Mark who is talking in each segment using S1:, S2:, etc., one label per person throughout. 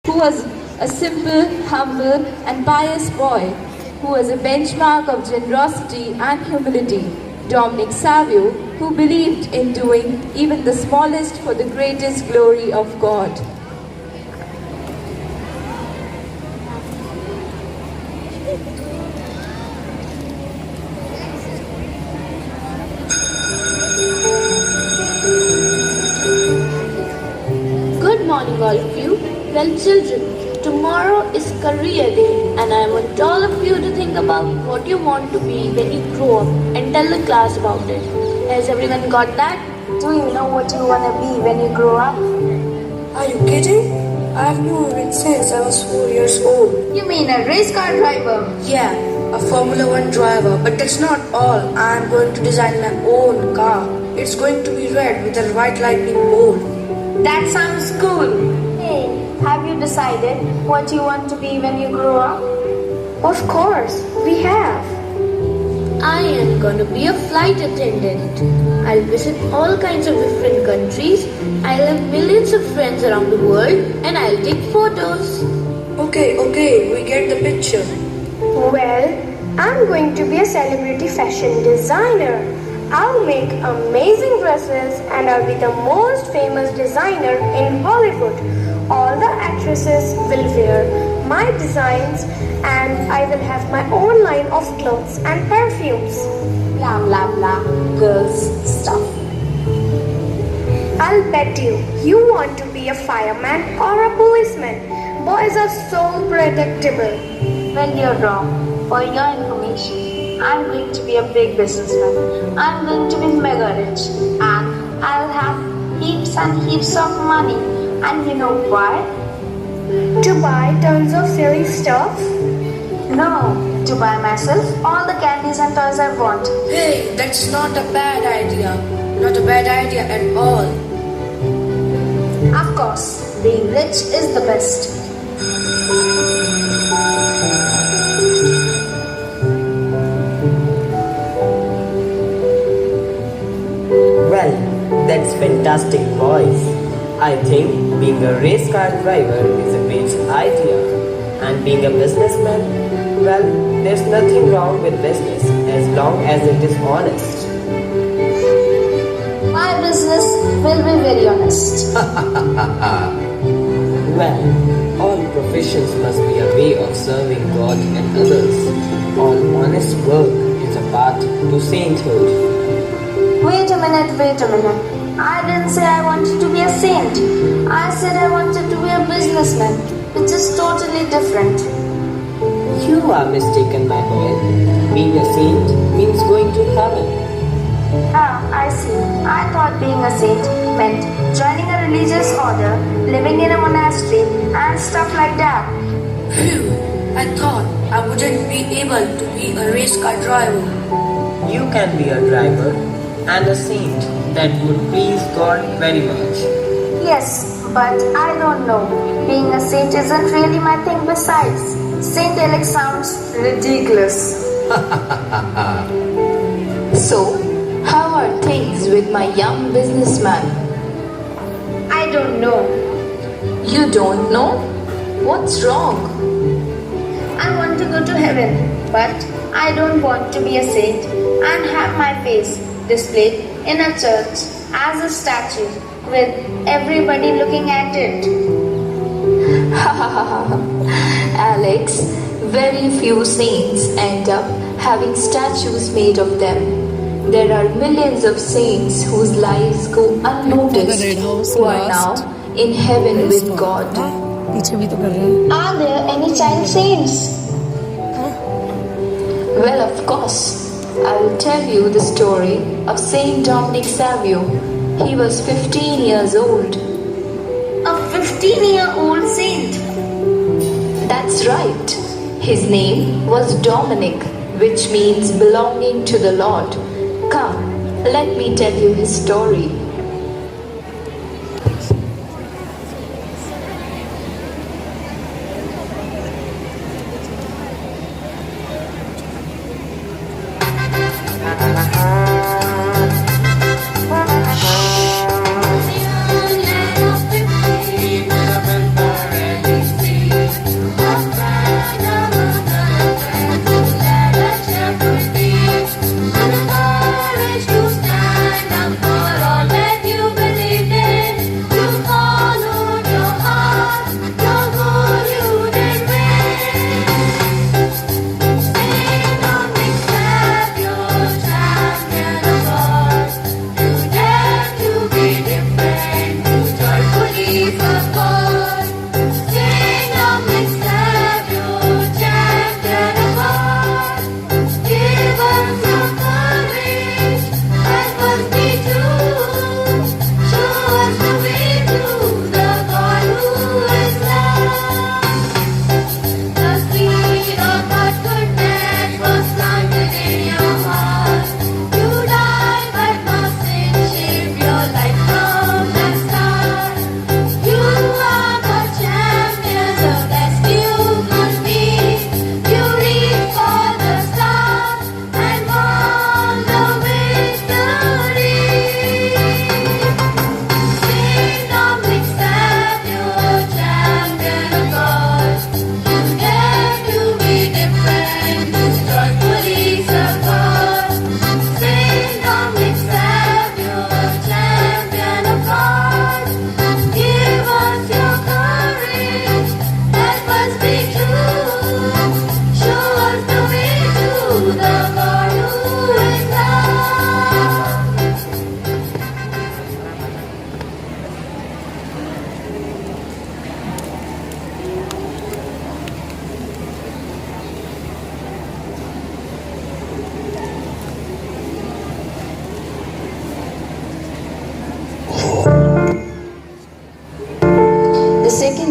S1: who was a simple, humble, and pious boy, who was a benchmark of generosity and humility. Dominic Savio, who believed in doing even the smallest for the greatest glory of God.
S2: Good morning, all of you. Well, children, tomorrow is career day, and I want all of you to think about what you want to be when you grow up and tell the class about it. Has everyone got that?
S3: Do you know what you want to be when you grow up?
S4: Are you kidding? I've known it since I was 4 years old.
S3: You mean a race car driver?
S4: Yeah, a Formula One driver. But that's not all. I'm going to design my own car. It's going to be red with a white lightning bolt.
S3: That sounds cool. Hey, have you decided what you want to be when you grow up?
S2: Of course, we have. I am going to be a flight attendant. I'll visit all kinds of different countries. I'll have millions of friends around the world and I'll take photos.
S4: Okay, we get the picture.
S5: Well, I'm going to be a celebrity fashion designer. I'll make amazing dresses and I'll be the most famous designer in Hollywood. All the actresses will wear my designs and I will have my own line of clothes and perfumes.
S3: Blah blah blah. Girls stuff.
S5: I'll bet you want to be a fireman or a policeman. Boys are so predictable.
S3: Well, you're wrong. For your information, I'm going to be a big businessman. I'm going to be mega rich and I'll have heaps and heaps of money. And you know why?
S5: To buy tons of silly stuff?
S3: No, to buy myself all the candies and toys I want.
S4: Hey, that's not a bad idea. Not a bad idea at all.
S3: Of course, being rich is the best.
S6: Well, that's fantastic, boys. I think being a race car driver is a great idea. And being a businessman, well, there's nothing wrong with business as long as it is honest.
S3: My business will be very honest.
S6: Well, all professions must be a way of serving God and others. All honest work is a path to sainthood.
S3: Wait a minute. I didn't say I wanted to be a saint. I said I wanted to be a businessman, which is totally different.
S6: You are mistaken, my boy. Being a saint means going to heaven.
S3: Ah, I see. I thought being a saint meant joining a religious order, living in a monastery, and stuff like that.
S4: Phew, I thought I wouldn't be able to be a race car driver.
S6: You can be a driver and a saint that would please God very much.
S3: Yes, but I don't know. Being a saint isn't really my thing besides. Saint Alex sounds ridiculous.
S1: So, how are things with my young businessman?
S3: I don't know.
S1: You don't know? What's wrong?
S3: I want to go to heaven, but I don't want to be a saint and have my face displayed in a church as a statue with everybody looking at it.
S1: Alex, very few saints end up having statues made of them. There are millions of saints whose lives go unnoticed, who are now in heaven with God.
S3: Are there any child saints?
S1: Well, of course. I will tell you the story of Saint Dominic Savio. He was 15 years old.
S3: A 15-year-old saint?
S1: That's right. His name was Dominic, which means belonging to the Lord. Come, let me tell you his story.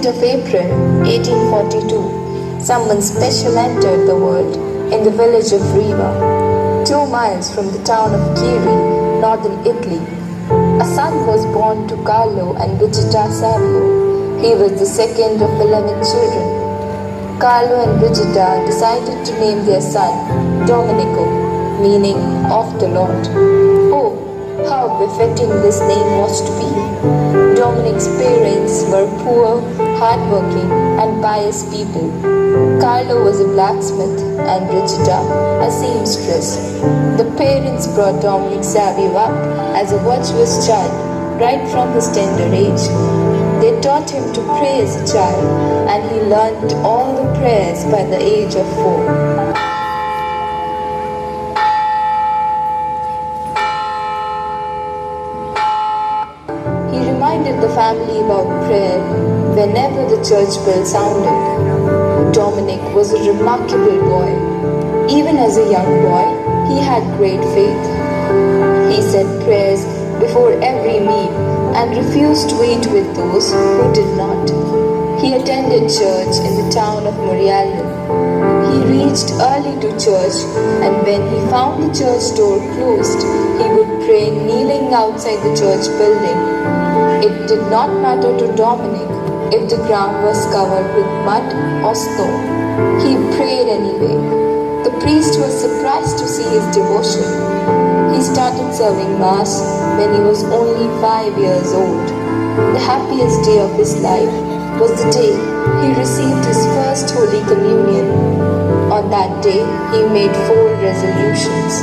S1: of April 1842, someone special entered the world in the village of Riva, 2 miles from the town of Chieri, northern Italy. A son was born to Carlo and Brigida Savio. He was the second of 11 children. Carlo and Brigida decided to name their son Domenico, meaning of the Lord. Oh, how befitting this name was to be. Dominic's parents were poor, hardworking, and pious people. Carlo was a blacksmith and Brigida a seamstress. The parents brought Dominic Savio up as a virtuous child right from his tender age. They taught him to pray as a child, and he learned all the prayers by the age of 4. He reminded the family about prayer whenever the church bell sounded. Dominic was a remarkable boy. Even as a young boy, he had great faith. He said prayers before every meal and refused to eat with those who did not. He attended church in the town of Portrayal. He reached early to church, and when he found the church door closed, he would pray kneeling outside the church building. It did not matter to Dominic if the ground was covered with mud or snow. He prayed anyway. The priest was surprised to see his devotion. He started serving Mass when he was only 5 years old. The happiest day of his life was the day he received his first Holy Communion. On that day, he made 4 resolutions.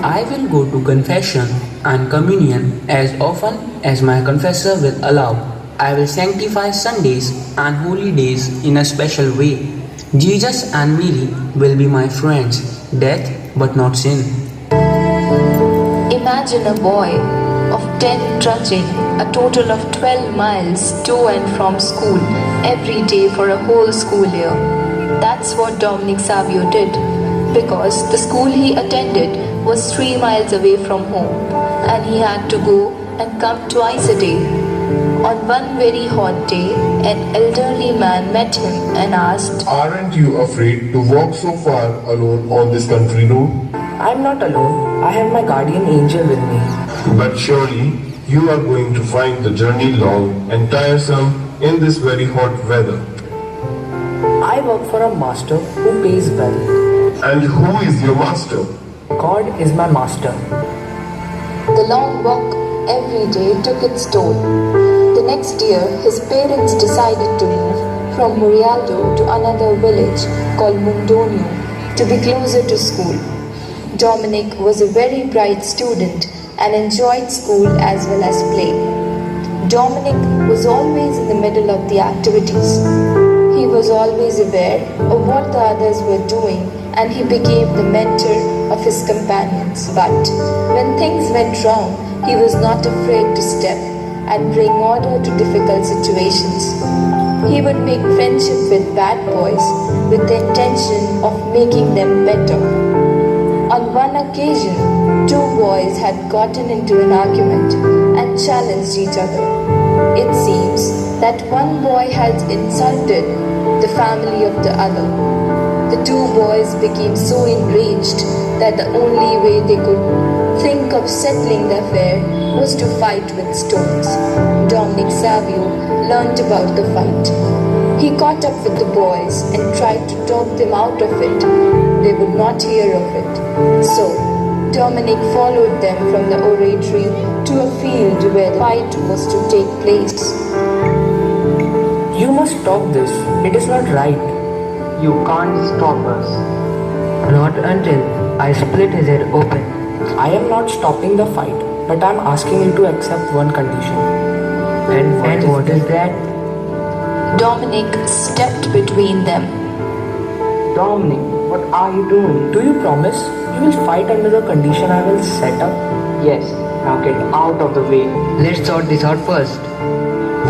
S7: I will go to confession and communion as often as my confessor will allow. I will sanctify Sundays and holy days in a special way. Jesus and Mary will be my friends, death but not sin.
S1: Imagine a boy of 10 trudging a total of 12 miles to and from school every day for a whole school year. That's what Dominic Savio did, because the school he attended was 3 miles away from home, and he had to go and come twice a day. On one very hot day, an elderly man met him and asked,
S8: "Aren't you afraid to walk so far alone on this country road?"
S6: I'm not alone. I have my guardian angel with me.
S8: "But surely you are going to find the journey long and tiresome in this very hot weather."
S6: I work for a master who pays well.
S8: "And who is your master?"
S6: God is my master.
S1: The long walk every day took its toll. The next year, his parents decided to move from Murialdo to another village called Mundonio to be closer to school. Dominic was a very bright student and enjoyed school as well as play. Dominic was always in the middle of the activities. He was always aware of what the others were doing, and he became the mentor of his companions. But when things went wrong, he was not afraid to step and bring order to difficult situations. He would make friendship with bad boys with the intention of making them better. On one occasion, 2 boys had gotten into an argument and challenged each other. It seems that one boy had insulted the family of the other. The 2 boys became so enraged that the only way they could think of settling the affair was to fight with stones. Dominic Savio learned about the fight. He caught up with the boys and tried to talk them out of it. They would not hear of it. So, Dominic followed them from the oratory to a field where the fight was to take place.
S6: You must stop this. It is not right.
S7: You can't stop us.
S6: Not until I split his head open. I am not stopping the fight, but I am asking you to accept one condition. And what is that?
S1: Dominic stepped between them.
S6: Dominic, what are you doing? Do you promise you will fight under the condition I will set up?
S7: Yes, now get out of the way.
S9: Let's sort this out first.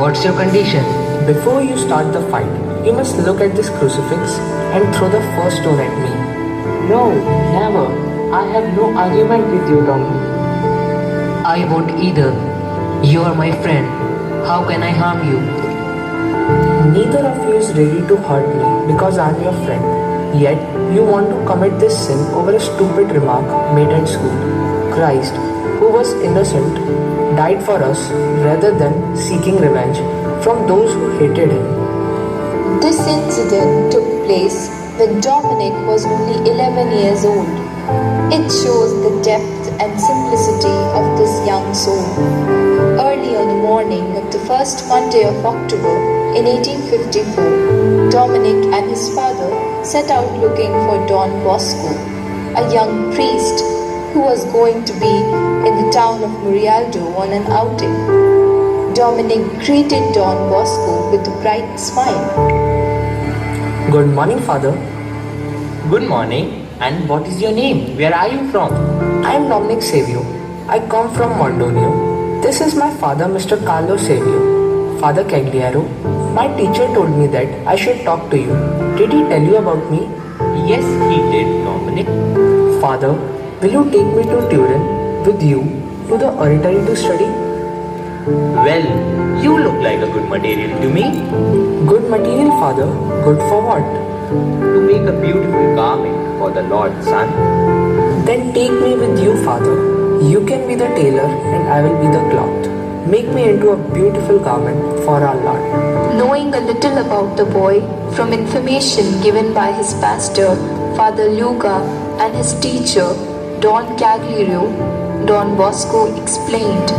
S9: What's your condition?
S6: Before you start the fight, you must look at this crucifix and throw the first stone at me.
S7: No, never. I have no argument with you, Dominic.
S9: I won't either. You are my friend. How can I harm you?
S10: Neither of you is ready to hurt me because I am your friend. Yet, you want to commit this sin over a stupid remark made at school. Christ, who was innocent, died for us rather than seeking revenge from those who hated him.
S1: This incident took place when Dominic was only 11 years old. It shows the depth and simplicity of this young soul. Early on the morning of the first Monday of October in 1854, Dominic and his father set out looking for Don Bosco, a young priest who was going to be in the town of Murialdo on an outing. Dominic greeted Don Bosco with a bright smile.
S10: Good morning, Father.
S7: Good morning. And what is your name? Where are you from?
S10: I am Dominic Savio. I come from Moldovia. This is my father, Mr. Carlo Savio. Father Cagliaro, my teacher told me that I should talk to you. Did he tell you about me?
S7: Yes, he did, Dominic.
S10: Father, will you take me to Turin with you to the oratory to study?
S7: Well, you look like a good material to me.
S10: Good material, Father. Good for what?
S7: To make a beautiful garment for the Lord's Son.
S10: Then take me with you, Father. You can be the tailor and I will be the cloth. Make me into a beautiful garment for our Lord.
S1: Knowing a little about the boy from information given by his pastor, Father Luca, and his teacher, Don Cagliaro, Don Bosco explained,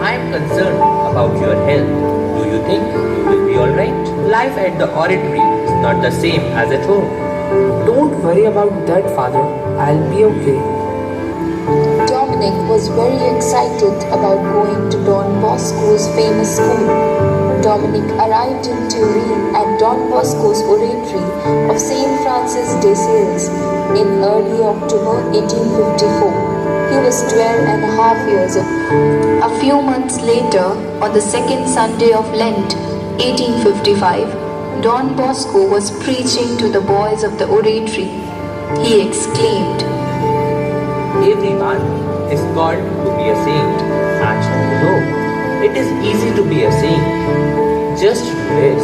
S7: I am concerned about your health. Do you think you will be alright? Life at the oratory is not the same as at home.
S10: Don't worry about that, Father. I'll be okay.
S1: Dominic was very excited about going to Don Bosco's famous school. Dominic arrived in Turin at Don Bosco's oratory of Saint Francis de Sales in early October 1854. He was 12 and a half years old. A few months later, on the second Sunday of Lent, 1855, Don Bosco was preaching to the boys of the oratory. He exclaimed,
S7: Everyone is called to be a saint, and you know, it is easy to be a saint. Just do this,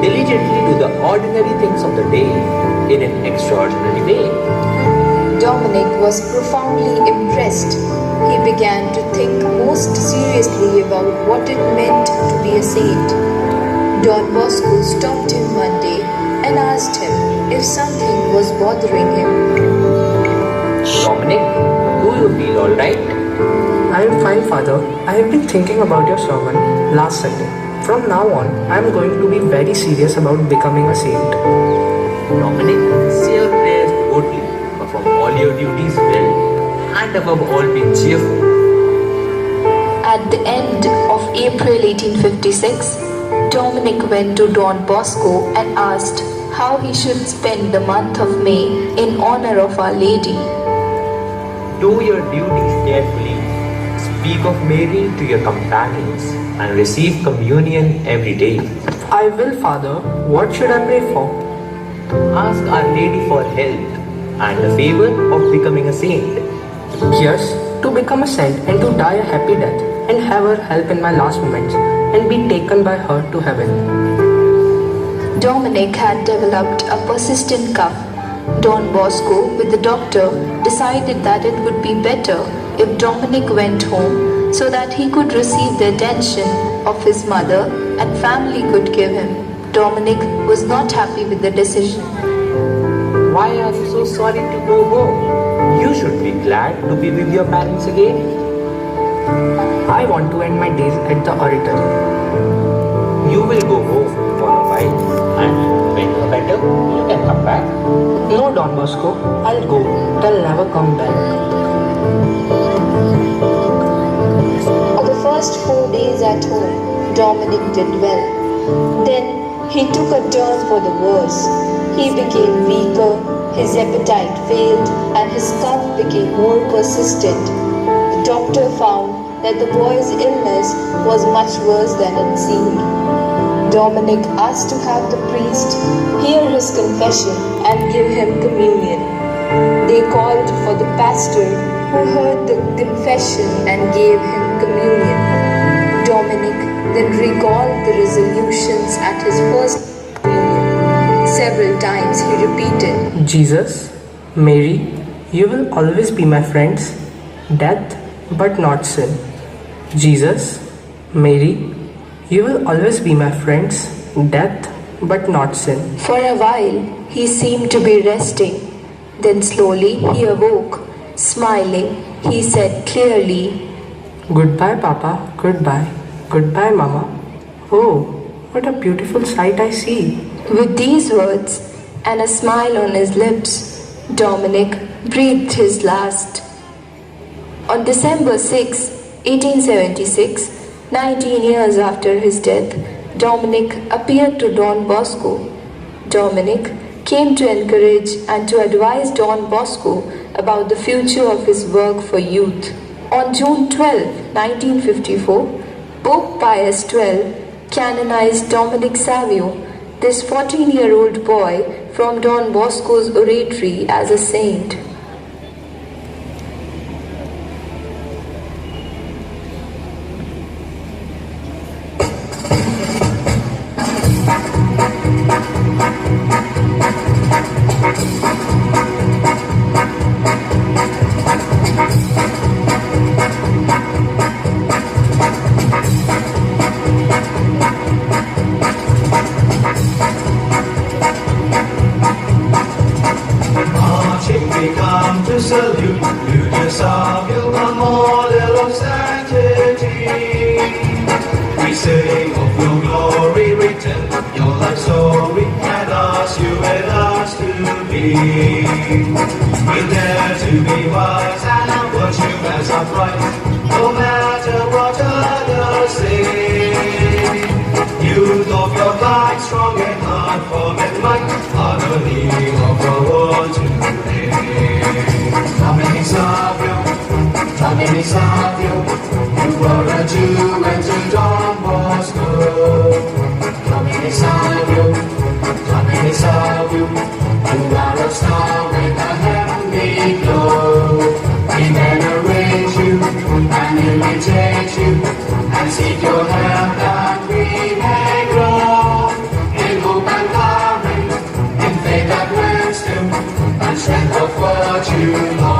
S7: diligently do the ordinary things of the day in an extraordinary way.
S1: Dominic was profoundly impressed. He began to think most seriously about what it meant to be a saint. Don Bosco stopped him one day and asked him if something was bothering him.
S7: Dominic, do you feel alright?
S10: I am fine, Father. I have been thinking about your sermon last Sunday. From now on, I am going to be very serious about becoming a saint.
S7: Dominic, say your prayers boldly, perform all your duties well, and above all be cheerful.
S1: At the end of April 1856, Dominic went to Don Bosco and asked how he should spend the month of May in honor of Our Lady.
S7: Do your duties carefully, speak of Mary to your companions, and receive communion every day.
S10: I will, Father. What should I pray for?
S7: Ask Our Lady for health and the favor of becoming a saint.
S10: Yes, to become a saint and to die a happy death and have her help in my last moments and be taken by her to heaven.
S1: Dominic had developed a persistent cough. Don Bosco, with the doctor, decided that it would be better if Dominic went home so that he could receive the attention of his mother and family could give him. Dominic was not happy with the decision.
S7: Why are you so sorry to go home? You should be glad to be with your parents again.
S10: I want to end my days at the oratory.
S7: You will go home for a while, and when you are better, you can come back.
S10: No, Don Bosco, I'll go. They'll never come back.
S1: For the first 4 days at home, Dominic did well. Then he took a turn for the worse. He became weaker, his appetite failed, and his cough became more persistent. The doctor found that the boy's illness was much worse than it seemed. Dominic asked to have the priest hear his confession and give him communion. They called for the pastor who heard the confession and gave him communion. Dominic then recalled the resolutions at his first communion. Several times he repeated,
S10: Jesus, Mary, you will always be my friends, death but not sin. Jesus, Mary, you will always be my friends, death but not sin.
S1: For a while he seemed to be resting. Then slowly he awoke. Smiling, he said clearly,
S10: Goodbye, Papa, goodbye. Goodbye, Mama. Oh, what a beautiful sight I see.
S1: With these words and a smile on his lips, Dominic breathed his last. On December 6, 1876, 19 years after his death, Dominic appeared to Don Bosco. Dominic came to encourage and to advise Don Bosco about the future of his work for youth. On June 12, 1954, Pope Pius XII canonized Dominic Savio, this 14-year-old boy from Don Bosco's oratory, as a saint.
S11: We come to salute you, dear Savio, a model of sanctity. We sing of your glory written, your life story, and ask you with us to be. We dare to be wise and our virtue as upright, no matter what others say. Youth of your kind, strong and hard, firm and might, are the need of the world today. Dominic Savio, Dominic Savio, you were a Jew and to Don Bosco. Dominic Savio, Dominic Savio, you are a star with a heavenly glow. We venerate you and imitate you and seek your help that we may grow in hope and courage, in faith and wisdom, and strength of virtue.